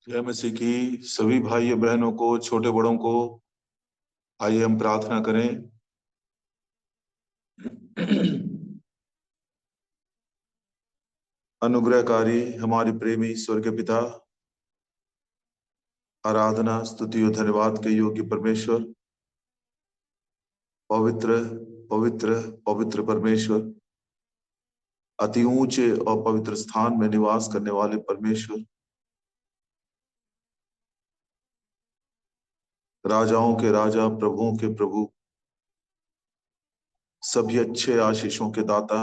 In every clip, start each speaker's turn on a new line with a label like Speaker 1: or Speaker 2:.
Speaker 1: जय मसीह की सभी भाई बहनों को, छोटे बड़ों को आइए हम प्रार्थना करें। अनुग्रहकारी हमारे प्रेमी स्वर्गीय पिता, आराधना स्तुति और धन्यवाद के योग्य परमेश्वर, पवित्र पवित्र पवित्र परमेश्वर, अति ऊंचे और पवित्र स्थान में निवास करने वाले परमेश्वर, राजाओं के राजा, प्रभुओं के प्रभु, सभी अच्छे आशीषों के दाता,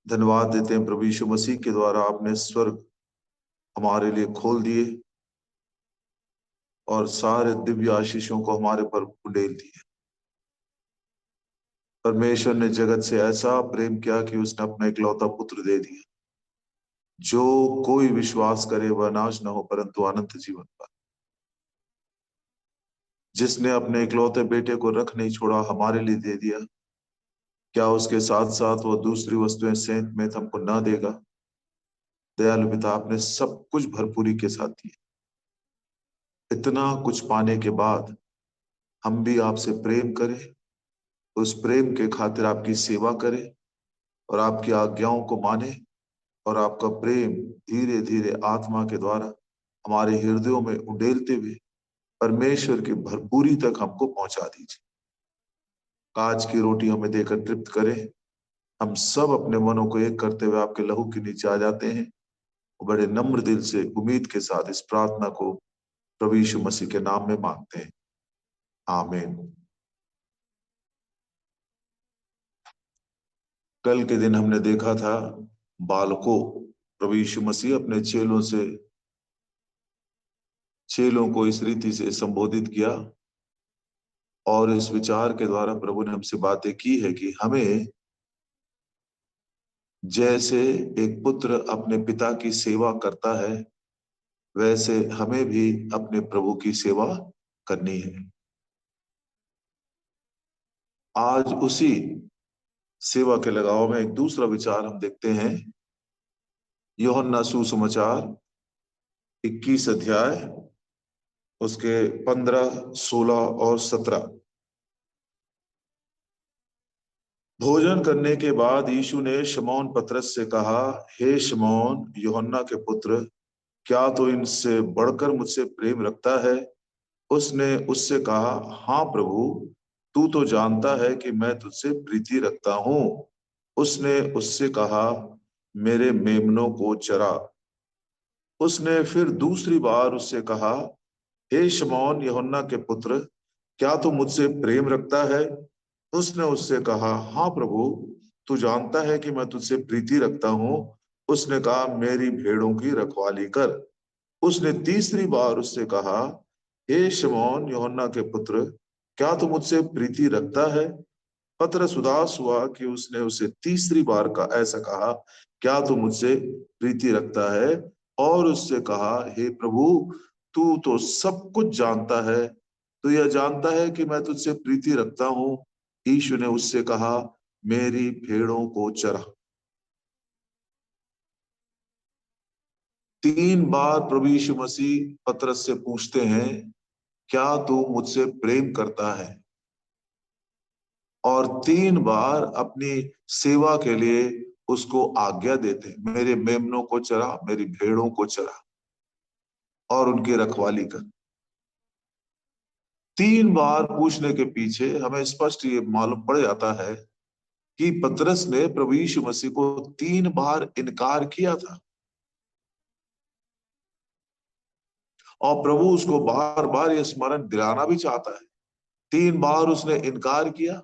Speaker 1: धन्यवाद देते हैं प्रभु यीशु मसीह के द्वारा आपने स्वर्ग हमारे लिए खोल दिए और सारे दिव्य आशीषों को हमारे पर उंडेल दिए। परमेश्वर ने जगत से ऐसा प्रेम किया कि उसने अपना इकलौता पुत्र दे दिया, जो कोई विश्वास करे वह नाश न हो परंतु अनंत जीवन पाए। जिसने अपने इकलौते बेटे को रख नहीं छोड़ा, हमारे लिए दे दिया, क्या उसके साथ साथ वो दूसरी वस्तुएं सेंत में हमको ना देगा? दयालु पिता, आपने सब कुछ भरपूरी के साथ दिया। इतना कुछ पाने के बाद हम भी आपसे प्रेम करें, उस प्रेम के खातिर आपकी सेवा करें और आपकी आज्ञाओं को माने, और आपका प्रेम धीरे धीरे आत्मा के द्वारा हमारे हृदयों में उंडेलते हुए परमेश्वर की भरपूरी तक हमको पहुंचा दीजिए। काज की रोटी हमें देकर तृप्त करें। हम सब अपने मनों को एक करते हुए आपके लहू के नीचे आ जाते हैं और बड़े नम्र दिल से उम्मीद के साथ इस प्रार्थना को प्रभु यीशु मसीह के नाम में मांगते हैं, आमीन। कल के दिन हमने देखा था बालकों, प्रभु यीशु मसीह अपने चेलों को इस रीति से संबोधित किया और इस विचार के द्वारा प्रभु ने हमसे बातें की है कि हमें जैसे एक पुत्र अपने पिता की सेवा करता है, वैसे हमें भी अपने प्रभु की सेवा करनी है। आज उसी सेवा के लगाव में एक दूसरा विचार हम देखते हैं। यूहन्ना सुसमाचार 21 अध्याय, उसके 15, 16 और 17। भोजन करने के बाद यीशु ने शमौन पतरस से कहा, हे शमौन, यूहन्ना के पुत्र, क्या तू इनसे बढ़कर मुझसे प्रेम रखता है? उसने उससे कहा, हाँ प्रभु, तू तो जानता है कि मैं तुझसे प्रीति रखता हूं। उसने उससे कहा, मेरे मेमनों को चरा। उसने फिर दूसरी बार उससे कहा, हे शमौन, यूहन्ना के पुत्र, क्या तू मुझसे प्रेम रखता है? उसने उससे कहा, हाँ प्रभु, तू जानता है कि मैं तुझसे प्रीति रखता हूं। उसने कहा, मेरी भेड़ों की रखवाली कर। उसने तीसरी बार उससे कहा, हे शमौन, यूहन्ना के पुत्र, क्या तू मुझसे प्रीति रखता है? पतरस उदास हुआ कि उसने उसे तीसरी बार का ऐसा कहा, क्या तू मुझसे प्रीति रखता है? और उससे कहा, हे प्रभु, तू तो सब कुछ जानता है, तू यह जानता है कि मैं तुझसे प्रीति रखता हूं। यीशु ने उससे कहा, मेरी भेड़ों को चरा। 3 बार प्रभु यीशु मसीह पतरस से पूछते हैं, क्या तू मुझसे प्रेम करता है? और 3 बार अपनी सेवा के लिए उसको आज्ञा देते हैं, मेरे मेमनों को चरा, मेरी भेड़ों को चरा और उनकी रखवाली कर। 3 बार पूछने के पीछे हमें स्पष्ट ये मालूम पड़ जाता है कि पतरस ने प्रभु यीशु मसीह को 3 बार इनकार किया था और प्रभु उसको बार बार ये स्मरण दिलाना भी चाहता है। 3 बार उसने इनकार किया,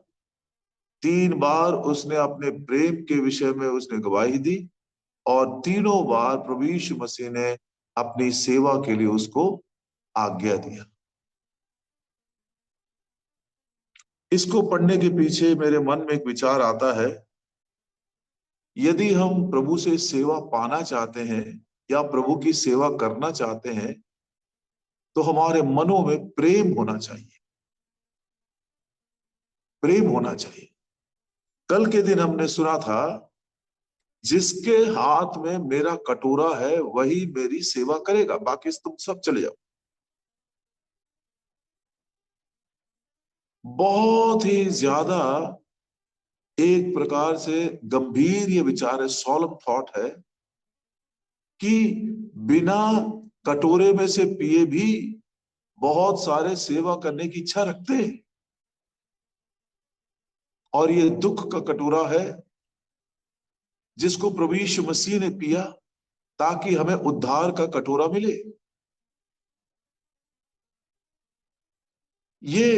Speaker 1: 3 बार उसने अपने प्रेम के विषय में उसने गवाही दी और तीनों बार प्रभु यीशु मसीह ने अपनी सेवा के लिए उसको आज्ञा दिया। इसको पढ़ने के पीछे मेरे मन में एक विचार आता है, यदि हम प्रभु से सेवा पाना चाहते हैं या प्रभु की सेवा करना चाहते हैं, तो हमारे मनों में प्रेम होना चाहिए, प्रेम होना चाहिए। कल के दिन हमने सुना था जिसके हाथ में मेरा कटोरा है वही मेरी सेवा करेगा, बाकी तुम सब चले जाओ। बहुत ही ज्यादा एक प्रकार से गंभीर ये विचार है, सॉलम थॉट है कि बिना कटोरे में से पिए भी बहुत सारे सेवा करने की इच्छा रखते हैं। और ये दुख का कटोरा है जिसको प्रभु यीशु मसीह ने पिया ताकि हमें उद्धार का कटोरा मिले। ये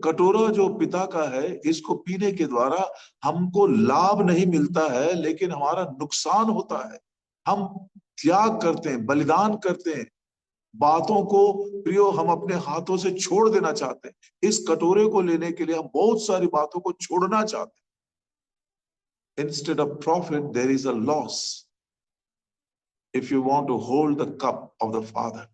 Speaker 1: कटोरा जो पिता का है, इसको पीने के द्वारा हमको लाभ नहीं मिलता है, लेकिन हमारा नुकसान होता है। हम त्याग करते हैं, बलिदान करते हैं, बातों को प्रियो हम अपने हाथों से छोड़ देना चाहते हैं। इस कटोरे को लेने के लिए हम बहुत सारी बातों को छोड़ना चाहते हैं। Instead of profit there is a loss if you want to hold the cup of the father.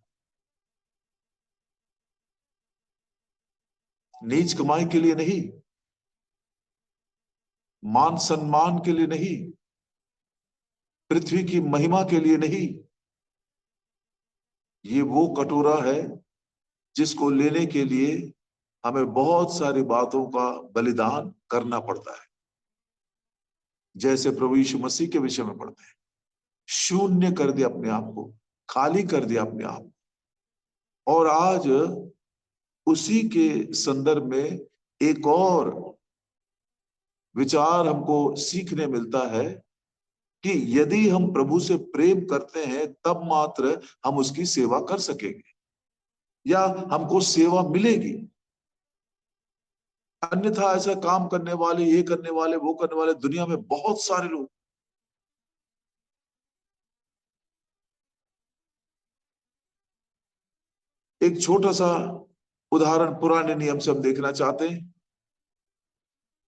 Speaker 1: नीच कमाई के लिए नहीं, मान सम्मान के लिए नहीं, पृथ्वी की महिमा के लिए नहीं, ये वो कटोरा है जिसको लेने के लिए हमें बहुत सारी बातों का बलिदान करना पड़ता है। जैसे प्रभु यीशु मसीह के विषय में पढ़ते हैं, शून्य कर दिया अपने आप को, खाली कर दिया अपने आप को। और आज उसी के संदर्भ में एक और विचार हमको सीखने मिलता है कि यदि हम प्रभु से प्रेम करते हैं तब मात्र हम उसकी सेवा कर सकेंगे या हमको सेवा मिलेगी। अन्यथा ऐसा काम करने वाले, ये करने वाले, वो करने वाले दुनिया में बहुत सारे लोग। एक छोटा सा उदाहरण पुराने नियम से हम देखना चाहते हैं।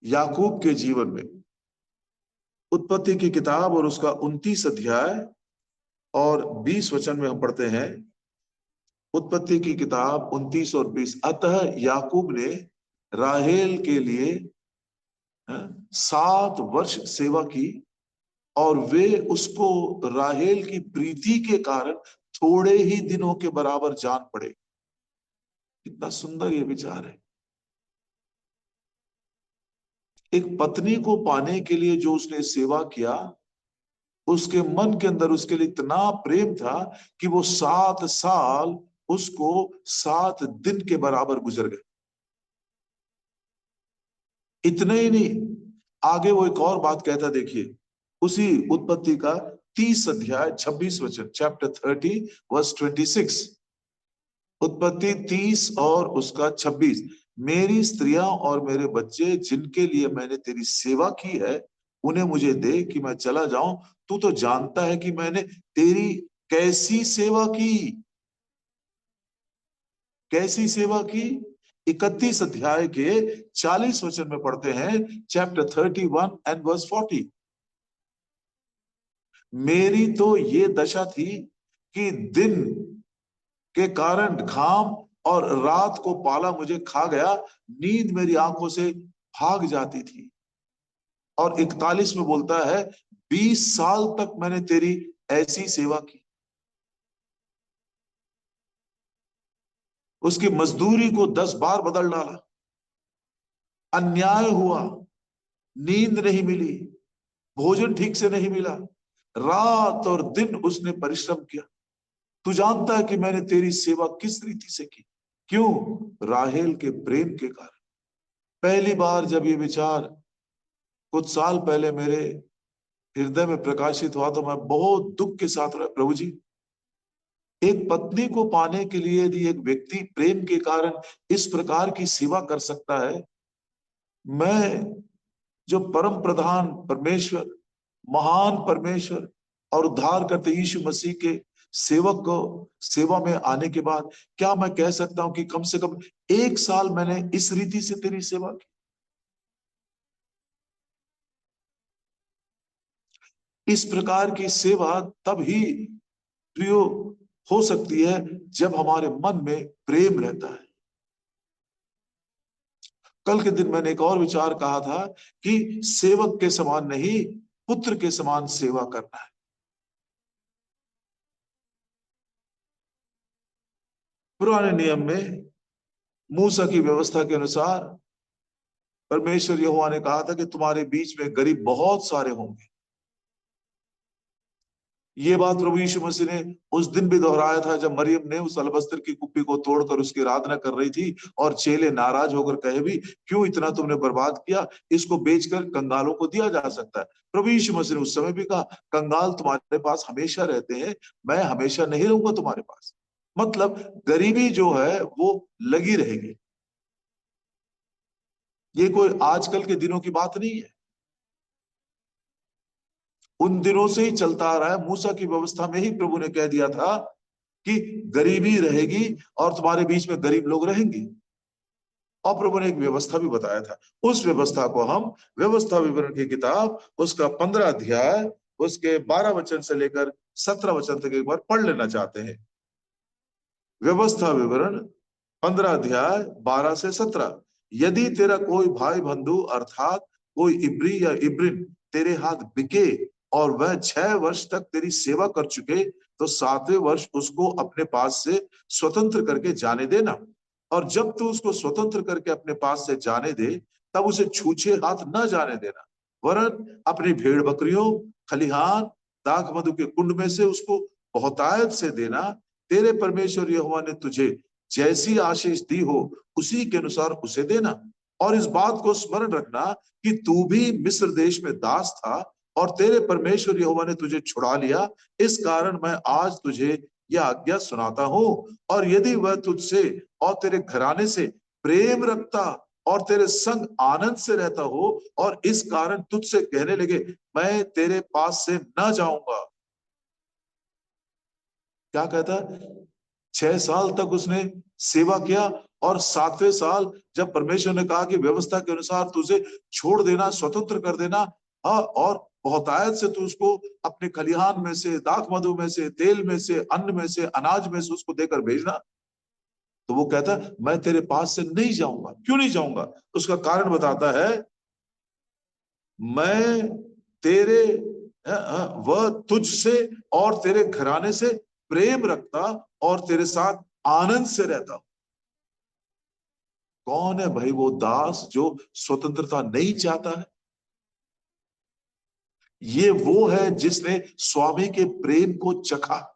Speaker 1: याकूब के जीवन में उत्पत्ति की किताब और उसका 29 अध्याय और 20 वचन में हम पढ़ते हैं। उत्पत्ति की किताब 29 और 20। अतः याकूब ने राहेल के लिए 7 वर्ष सेवा की और वे उसको राहेल की प्रीति के कारण थोड़े ही दिनों के बराबर जान पड़े। कितना सुंदर ये विचार है। एक पत्नी को पाने के लिए जो उसने सेवा किया, उसके मन के अंदर उसके लिए इतना प्रेम था कि वो 7 साल उसको 7 दिन के बराबर गुजर गए। इतने ही नहीं, आगे वो एक और बात कहता, देखिए उसी उत्पत्ति का 30 अध्याय 26 वचन, चैप्टर 30 वर्स 26। उत्पत्ति 30 और उसका 26। मेरी स्त्रियां और मेरे बच्चे जिनके लिए मैंने तेरी सेवा की है उन्हें मुझे दे कि मैं चला जाऊं। तू तो जानता है कि मैंने तेरी कैसी सेवा की। कैसी सेवा की? 31 अध्याय के 40 वचन में पढ़ते हैं, चैप्टर 31 एंड वर्स 40। मेरी तो ये दशा थी कि दिन के कारण घाम और रात को पाला मुझे खा गया, नींद मेरी आंखों से भाग जाती थी। और 41 में बोलता है 20 साल तक मैंने तेरी ऐसी सेवा की। उसकी मजदूरी को 10 बार बदल डाला, अन्याय हुआ, नींद नहीं मिली, भोजन ठीक से नहीं मिला, रात और दिन उसने परिश्रम किया। तू जानता है कि मैंने तेरी सेवा किस रीति से की। क्यों? राहेल के प्रेम के कारण। पहली बार जब ये विचार कुछ साल पहले मेरे हृदय में प्रकाशित हुआ तो मैं बहुत दुख के साथ रहा, प्रभु जी, एक पत्नी को पाने के लिए यदि एक व्यक्ति प्रेम के कारण इस प्रकार की सेवा कर सकता है, मैं जो परम प्रधान परमेश्वर, महान परमेश्वर और उद्धार करते यीशु मसीह के सेवक को सेवा में आने के बाद क्या मैं कह सकता हूं कि कम से कम 1 साल मैंने इस रीति से तेरी सेवा की? इस प्रकार की सेवा तब ही प्रियो हो सकती है जब हमारे मन में प्रेम रहता है। कल के दिन मैंने एक और विचार कहा था कि सेवक के समान नहीं, पुत्र के समान सेवा करना है। पुराने नियम में मूसा की व्यवस्था के अनुसार परमेश्वर यहोवा ने कहा था कि तुम्हारे बीच में गरीब बहुत सारे होंगे। ये बात प्रभु यीशु मसीह ने उस दिन भी दोहराया था जब मरियम ने उस अलबस्तर की कुप्पी को तोड़कर उसकी आराधना कर रही थी और चेले नाराज होकर कहे भी, क्यों इतना तुमने बर्बाद किया, इसको बेचकर कंगालों को दिया जा सकता है। प्रभु यीशु मसीह ने उस समय भी कहा, कंगाल तुम्हारे पास हमेशा रहते हैं, मैं हमेशा नहीं रहूंगा तुम्हारे पास। मतलब गरीबी जो है वो लगी रहेगी। ये कोई आजकल के दिनों की बात नहीं है, उन दिनों से ही चलता आ रहा है। मूसा की व्यवस्था में ही प्रभु ने कह दिया था कि गरीबी रहेगी और तुम्हारे बीच में गरीब लोग रहेंगे। और प्रभु ने एक व्यवस्था भी बताया था। उस व्यवस्था को हम व्यवस्था विवरण की किताब उसका 15 अध्याय उसके 12 वचन से लेकर 17 वचन तक एक बार पढ़ लेना चाहते हैं। व्यवस्था विवरण 15 अध्याय 12 से 17। यदि तेरा कोई भाई बंधु अर्थात कोई इब्री या इब्रिन तेरे हाथ बिके और वह 6 वर्ष तक तेरी सेवा कर चुके, तो 7वें वर्ष उसको अपने पास से स्वतंत्र करके जाने देना। और जब तू उसको स्वतंत्र करके अपने पास से जाने दे, तब उसे छूछे हाथ न जाने देना, वरन अपनी भेड़ बकरियों, खलिहान, दाख मधु के कुंड में से उसको बहुतायत से देना। तेरे परमेश्वर यहोवा ने तुझे जैसी आशीष दी हो उसी के अनुसार उसे देना। और इस बात को स्मरण रखना कि तू भी मिस्र देश में दास था और तेरे परमेश्वर यहोवा ने तुझे छुड़ा लिया। इस कारण मैं आज तुझे यह आज्ञा सुनाता हूं। और यदि वह तुझसे और तेरे घराने से प्रेम रखता और तेरे संग आनंद से रहता हो और इस कारण तुझसे कहने लगे, मैं तेरे पास से न जाऊंगा। क्या कहता है? 6 साल तक उसने सेवा किया और 7वें साल जब परमेश्वर ने कहा कि व्यवस्था के अनुसार तुझे छोड़ देना, स्वतंत्र कर देना, और बहुतायत से तू उसको अपने खलिहान में से, दाख मधु में से, तेल में से, अन्न में से, अनाज में से उसको देकर भेजना, तो वो कहता है मैं तेरे पास से नहीं जाऊंगा। क्यों नहीं जाऊंगा? उसका कारण बताता है, मैं तेरे वह तुझसे और तेरे घराने से प्रेम रखता और तेरे साथ आनंद से रहता। कौन है भाई वो दास जो स्वतंत्रता नहीं चाहता है? ये वो है जिसने स्वामी के प्रेम को चखा।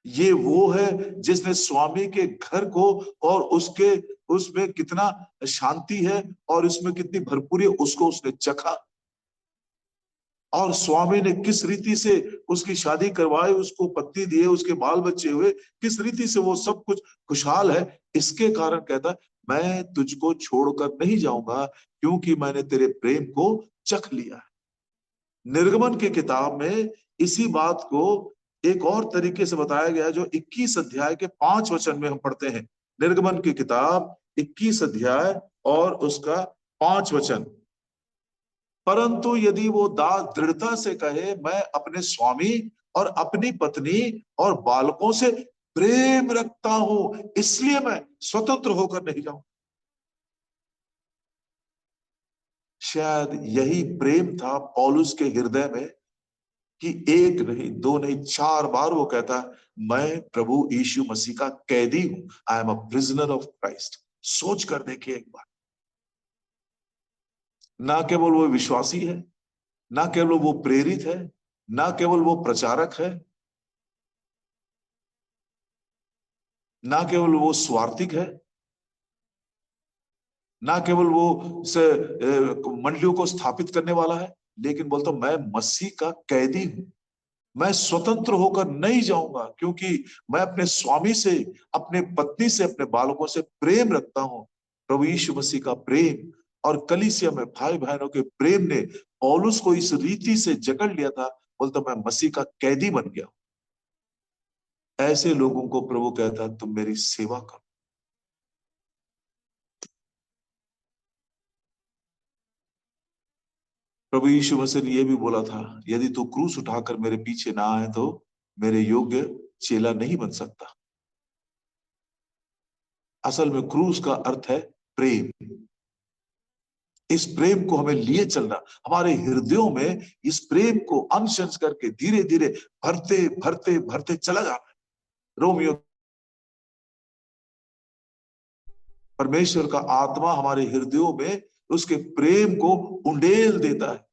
Speaker 1: ये वो है जिसने स्वामी के घर को और उसके उसमें कितना शांति है और उसमें कितनी भरपूरी है उसको उसने चखा। और स्वामी ने किस रीति से उसकी शादी करवाई, उसको पत्नी दिए, उसके बाल बच्चे हुए, किस रीति से वो सब कुछ खुशहाल है। इसके कारण कहता मैं तुझको छोड़कर नहीं जाऊंगा क्योंकि मैंने तेरे प्रेम को चख लिया है। निर्गमन की किताब में इसी बात को एक और तरीके से बताया गया जो 21 अध्याय के 5 वचन में हम पढ़ते हैं। निर्गमन की किताब 21 अध्याय और उसका 5 वचन। परंतु यदि वो दास दृढ़ता से कहे मैं अपने स्वामी और अपनी पत्नी और बालकों से प्रेम रखता हूं इसलिए मैं स्वतंत्र होकर नहीं जाऊं, शायद यही प्रेम था पौलुस के हृदय में कि एक नहीं, दो नहीं, 4 बार वो कहता मैं प्रभु यीशु मसीह का कैदी हूं। I am a prisoner of Christ. सोच कर देखिए एक बार, ना केवल वो विश्वासी है, ना केवल वो प्रेरित है, ना केवल वो प्रचारक है, ना केवल वो स्वार्थिक है, ना केवल वो मंडलियों को स्थापित करने वाला है, लेकिन बोलता मैं मसीह का कैदी हूं। मैं स्वतंत्र होकर नहीं जाऊंगा क्योंकि मैं अपने स्वामी से, अपने पत्नी से, अपने बालकों से प्रेम रखता हूं। प्रभु यीशु मसीह का प्रेम और कलीसिया में भाई बहनों के प्रेम ने पौलुस को इस रीति से जकड़ लिया था, बोलता मैं मसीह का कैदी बन गया। ऐसे लोगों को प्रभु कहता तुम मेरी सेवा करो। प्रभु यीशु मसीह ने यह भी बोला था, यदि तू क्रूस उठाकर मेरे पीछे ना आए तो मेरे योग्य चेला नहीं बन सकता। असल में क्रूस का अर्थ है प्रेम। इस प्रेम को हमें लिए चलना, हमारे हृदयों में इस प्रेम को अंश अंश करके धीरे धीरे भरते भरते भरते चला जाना। रोमियो, परमेश्वर का आत्मा हमारे हृदयों में उसके प्रेम को उंडेल देता है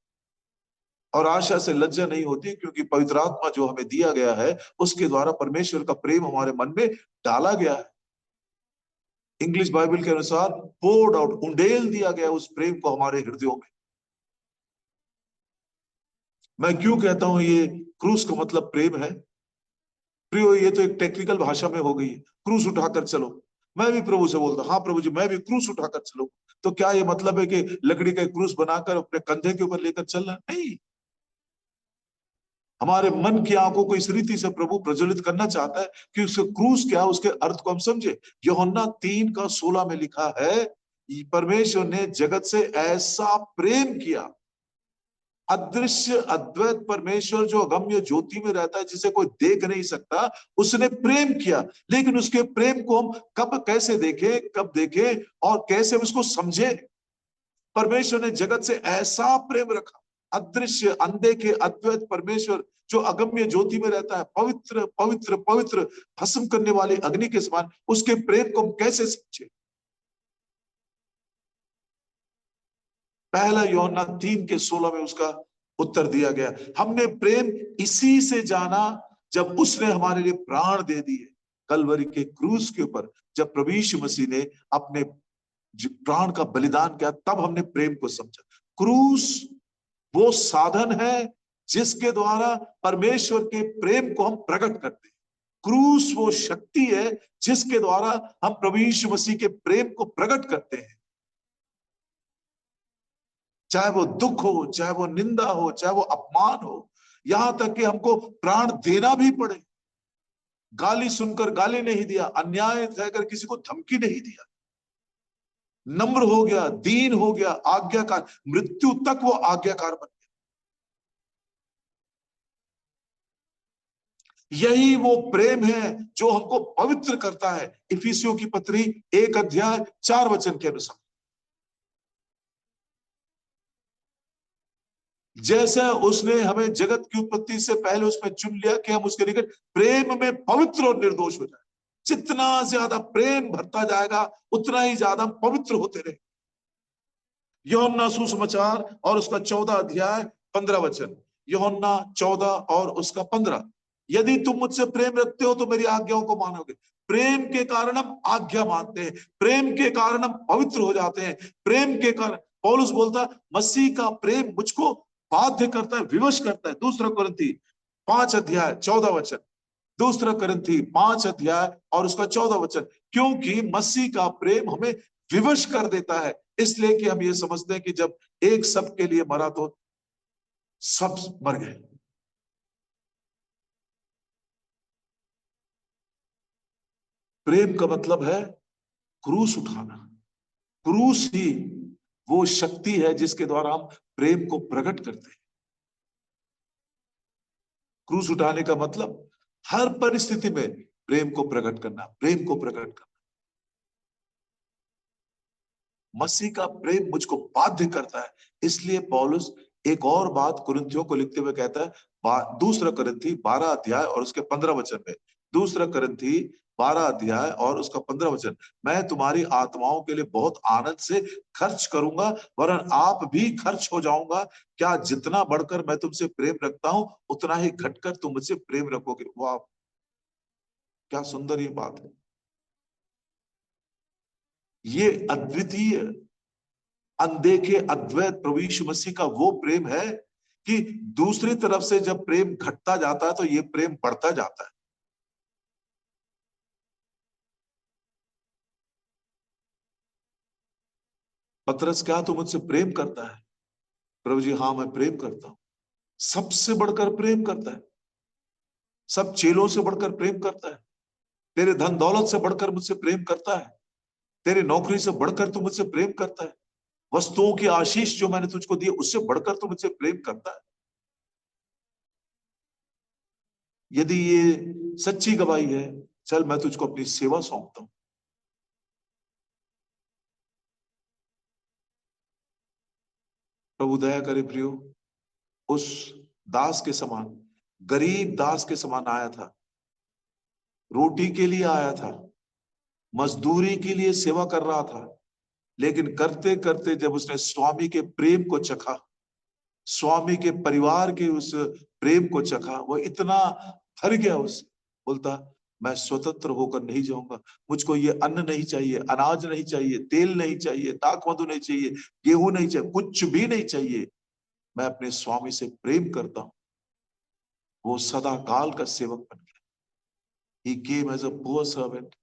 Speaker 1: और आशा से लज्जा नहीं होती, क्योंकि पवित्र आत्मा जो हमें दिया गया है उसके द्वारा परमेश्वर का प्रेम हमारे मन में डाला गया है। इंग्लिश बाइबल के अनुसार पोर्ड आउट, उंडेल दिया गया उस प्रेम को हमारे हृदयों में। मैं क्यों कहता हूं ये क्रूस का मतलब प्रेम है? प्रियो, ये तो एक टेक्निकल भाषा में हो गई है, क्रूस उठाकर चलो। मैं भी प्रभु से बोलता, हाँ प्रभु जी मैं भी क्रूस उठाकर चलो। तो क्या ये मतलब है कि लकड़ी का क्रूस बनाकर अपने कंधे के ऊपर लेकर चलना? नहीं। हमारे मन की आंखों को इस रीति से प्रभु प्रज्वलित करना चाहता है कि उसके क्रूस क्या है, उसके अर्थ को हम समझे। यूहन्ना 3:16 में लिखा है, परमेश्वर ने जगत से ऐसा प्रेम किया। अदृश्य अद्वैत परमेश्वर जो अगम्य ज्योति में रहता है, जिसे कोई देख नहीं सकता, उसने प्रेम किया। लेकिन उसके प्रेम को हम कब कैसे देखें, कब देखें और कैसे उसको समझे? परमेश्वर ने जगत से ऐसा प्रेम रखा। अदृश्य अनदेखे अद्वैत परमेश्वर जो अगम्य ज्योति में रहता है, पवित्र पवित्र पवित्र, भस्म करने वाली अग्नि के समान, उसके प्रेम को हम कैसे समझे? पहला यूहन्ना 3:16 में उसका उत्तर दिया गया। हमने प्रेम इसी से जाना जब उसने हमारे लिए प्राण दे दिए। कलवरी के क्रूस के ऊपर जब प्रभु यीशु मसीह ने अपने प्राण का बलिदान किया, तब हमने प्रेम को समझा। क्रूस वो साधन है जिसके द्वारा परमेश्वर के प्रेम को हम प्रकट करते हैं। क्रूस वो शक्ति है जिसके द्वारा हम प्रभु यीशु मसीह के प्रेम को प्रकट करते हैं। चाहे वो दुख हो, चाहे वो निंदा हो, चाहे वो अपमान हो, यहां तक कि हमको प्राण देना भी पड़े। गाली सुनकर गाली नहीं दिया, अन्याय सहकर किसी को धमकी नहीं दिया, नम्र हो गया, दीन हो गया, आज्ञाकार, मृत्यु तक वो आज्ञाकार बन गया। यही वो प्रेम है जो हमको पवित्र करता है। इफिसियों की पत्री 1:4 के अनुसार, जैसे उसने हमें जगत की उत्पत्ति से पहले उसमें चुन लिया कि हम उसके निकट प्रेम में पवित्र और निर्दोष हो जाए। जितना ज्यादा प्रेम भरता जाएगा उतना ही ज्यादा पवित्र होते रहे। यूहन्ना सुसमाचार और उसका 14:15। यूहन्ना 14 और उसका 15। यदि तुम मुझसे प्रेम रखते हो तो मेरी आज्ञाओं को मानोगे। प्रेम के कारण हम आज्ञा मानते हैं, प्रेम के कारण हम पवित्र हो जाते हैं। प्रेम के कारण पौलुस बोलता, मसीह का प्रेम मुझको बाध्य करता है, विवश करता है। 2 कुरिन्थी 5:14। 2 कुरिन्थी 5 और उसका 14। क्योंकि मसीह का प्रेम हमें विवश कर देता है, इसलिए कि हम ये समझते हैं कि जब एक सब के लिए मरा तो सब मर गए। प्रेम का मतलब है क्रूस उठाना। क्रूस ही वो शक्ति है जिसके द्वारा हम प्रेम को प्रकट करते हैं। क्रूस उठाने का मतलब हर परिस्थिति में प्रेम को प्रकट करना, प्रेम को प्रकट करना। मसीह का प्रेम मुझको बाध्य करता है, इसलिए पौलुस एक और बात कुरिन्थियों को लिखते हुए कहता है, 2 कुरिन्थी 12 और उसके 15 में। 2 कुरिन्थी 12 और उसका 15, मैं तुम्हारी आत्माओं के लिए बहुत आनंद से खर्च करूंगा, वरन आप भी खर्च हो जाऊंगा। क्या जितना बढ़कर मैं तुमसे प्रेम रखता हूं, उतना ही घटकर तुम मुझसे प्रेम रखोगे। वाह, क्या सुंदर ये बात है। ये अद्वितीय अनदेखे अद्वैत प्रभु यीशु मसीह का वो प्रेम है कि दूसरी तरफ से जब प्रेम घटता जाता है तो ये प्रेम बढ़ता जाता है। पतरस, क्या तू मुझसे प्रेम करता है? प्रभु जी, हाँ मैं प्रेम करता हूं। सबसे बढ़कर प्रेम करता है, सब चेलों से बढ़कर प्रेम करता है, तेरे धन दौलत से बढ़कर मुझसे प्रेम करता है, तेरी नौकरी से बढ़कर तू मुझसे प्रेम करता है, वस्तुओं की आशीष जो मैंने तुझको दी उससे बढ़कर तू मुझसे प्रेम करता है। यदि ये सच्ची गवाही है, चल मैं तुझको अपनी सेवा सौंपता हूं। प्रभु दया करे प्रियो, उस दास के समान, गरीब दास के समान आया था, रोटी के लिए आया था, मजदूरी के लिए सेवा कर रहा था, लेकिन करते करते जब उसने स्वामी के प्रेम को चखा, स्वामी के परिवार के उस प्रेम को चखा, वो इतना भर गया उससे, बोलता मैं स्वतंत्र होकर नहीं जाऊंगा, मुझको ये अन्न नहीं चाहिए, अनाज नहीं चाहिए, तेल नहीं चाहिए, ताक मधु नहीं चाहिए, गेहूं नहीं चाहिए, कुछ भी नहीं चाहिए, मैं अपने स्वामी से प्रेम करता हूं। वो सदा काल का सेवक बन गया। He came as a poor servant,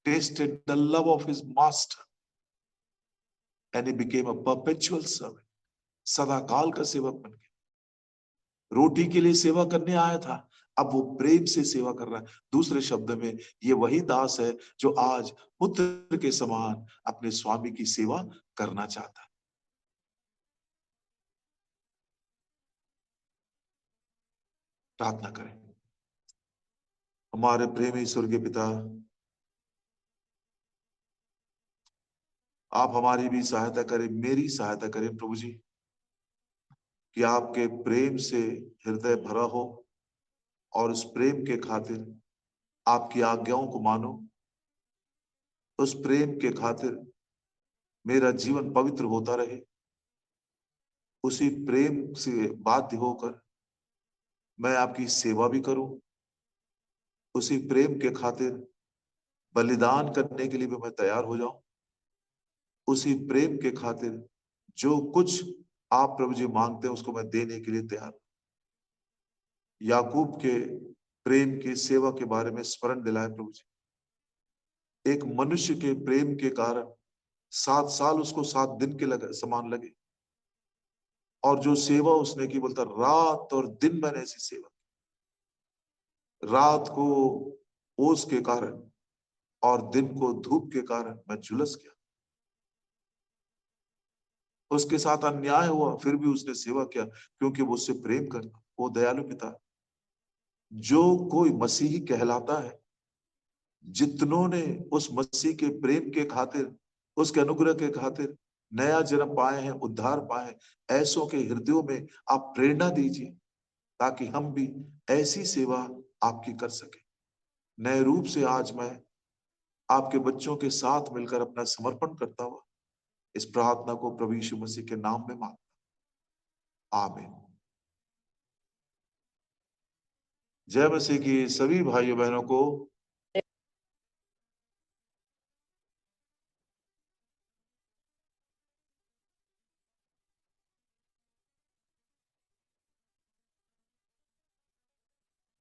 Speaker 1: tasted the love of his master, and he became a perpetual servant. सदा काल का सेवक बन गया। रोटी के लिए सेवा करने आया था, अब वो प्रेम से सेवा कर रहा है। दूसरे शब्द में ये वही दास है जो आज पुत्र के समान अपने स्वामी की सेवा करना चाहता है। प्रार्थना करें। हमारे प्रेमी स्वर्गीय पिता, आप हमारी भी सहायता करें, मेरी सहायता करें प्रभु जी, कि आपके प्रेम से हृदय भरा हो और उस प्रेम के खातिर आपकी आज्ञाओं को मानो, उस प्रेम के खातिर मेरा जीवन पवित्र होता रहे, उसी प्रेम से बाध्य होकर मैं आपकी सेवा भी करूं, उसी प्रेम के खातिर बलिदान करने के लिए भी मैं तैयार हो जाऊं, उसी प्रेम के खातिर जो कुछ आप प्रभु जी मांगते हैं उसको मैं देने के लिए तैयार हूं। याकूब के प्रेम की सेवा के बारे में स्मरण दिलाए प्रभु जी। एक मनुष्य के प्रेम के कारण 7 साल उसको 7 दिन के समान लगे, और जो सेवा उसने की, बोलता रात और दिन मैंने ऐसी सेवा की। रात को ओस के कारण और दिन को धूप के कारण मैं झुलस गया। उसके साथ अन्याय हुआ, फिर भी उसने सेवा किया, क्योंकि वो उससे प्रेम करता। वो दयालु पिता, जो कोई मसीही कहलाता है, जितनों ने उस मसीह के प्रेम के खातिर, उसके अनुग्रह के खातिर नया जन्म पाए हैं, उद्धार पाए हैं, ऐसों के हृदयों में आप प्रेरणा दीजिए, ताकि हम भी ऐसी सेवा आपकी कर सके। नए रूप से आज मैं आपके बच्चों के साथ मिलकर अपना समर्पण करता हुआ इस प्रार्थना को प्रभु यीशु मसीह के नाम में मांगता, आमीन। जय मसीह की सभी भाइयों बहनों को